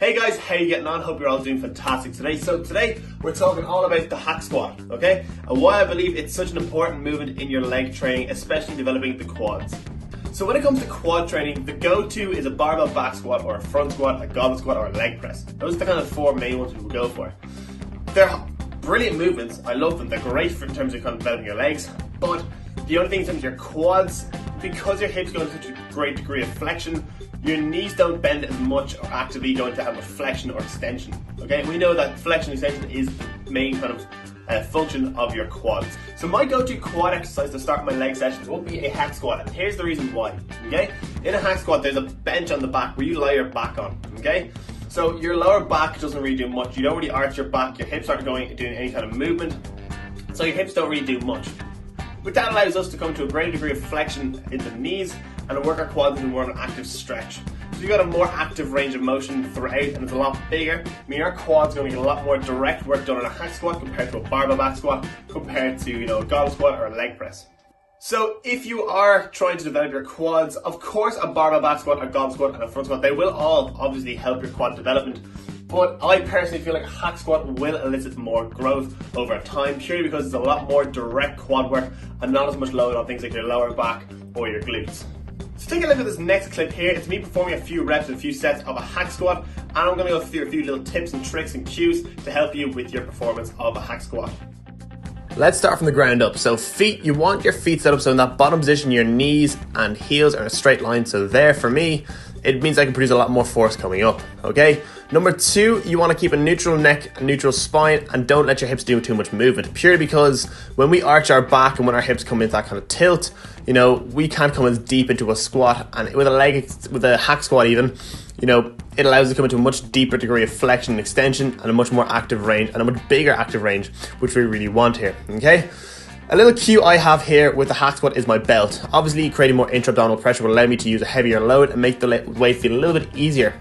Hey guys, how you getting on? Hope you're all doing fantastic today. So today we're talking all about the hack squat, okay? And why I believe it's such an important movement in your leg training, especially developing the quads. So when it comes to quad training, the go-to is a barbell back squat or a front squat, a goblet squat or a leg press. Those are the kind of four main ones we will go for. They're brilliant movements, I love them, they're great in terms of kind of developing your legs, but the only thing in terms of your quads, because your hips go into such a great degree of flexion, your knees don't bend as much or actively go into have a flexion or extension. Okay, and we know that flexion and extension is the main kind of function of your quads. So my go-to quad exercise to start my leg sessions will be a hack squat, and here's the reason why. Okay, in a hack squat there's a bench on the back where you lie your back on. Okay, so your lower back doesn't really do much. You don't really arch your back. Your hips aren't doing any kind of movement, so your hips don't really do much. But that allows us to come to a greater degree of flexion in the knees and to work our quads into more of an active stretch. So you've got a more active range of motion throughout, and it's a lot bigger. I mean, our quads are going to get a lot more direct work done on a hack squat compared to a barbell back squat, compared to a goblet squat or a leg press. So if you are trying to develop your quads, of course a barbell back squat, a goblet squat and a front squat, they will all obviously help your quad development. But I personally feel like a hack squat will elicit more growth over time, purely because it's a lot more direct quad work and not as much load on things like your lower back or your glutes. So take a look at this next clip here. It's me performing a few reps and a few sets of a hack squat, and I'm going to go through a few little tips and tricks and cues to help you with your performance of a hack squat. Let's start from the ground up. So feet, you want your feet set up so in that bottom position your knees and heels are in a straight line. So there, for me, it means I can produce a lot more force coming up, okay? Number two, you want to keep a neutral neck, a neutral spine, and don't let your hips do too much movement, purely because when we arch our back and when our hips come into that kind of tilt, we can't come as deep into a squat, and with a hack squat even, it allows us to come into a much deeper degree of flexion and extension and a much more active range and a much bigger active range, which we really want here, okay? A little cue I have here with the hack squat is my belt. Obviously, creating more intra-abdominal pressure will allow me to use a heavier load and make the weight feel a little bit easier.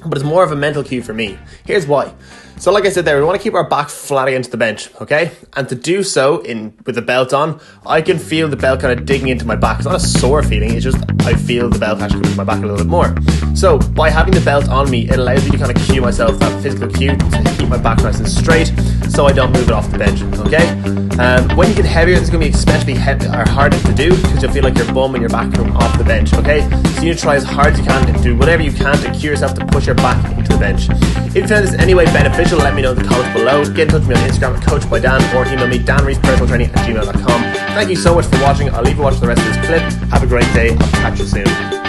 But it's more of a mental cue for me. Here's why. So like I said there, we want to keep our back flat against the bench, okay? And to do so with the belt on, I can feel the belt kind of digging into my back. It's not a sore feeling, it's just I feel the belt actually coming to my back a little bit more. So by having the belt on me, it allows me to kind of cue myself, that physical cue, to keep my back nice and straight so I don't move it off the bench, okay? When you get heavier, it's going to be especially harder to do because you'll feel like your bum and your back come off the bench, okay? So you need to try as hard as you can and do whatever you can to cue yourself to push your back into the bench. If you found this in any way beneficial, let me know in the comments below. Get in touch with me on Instagram at coachbydan, or email me danreespersonaltraining@gmail.com. Thank you so much for watching. I'll leave you watch the rest of this clip. Have a great day. I'll catch you soon.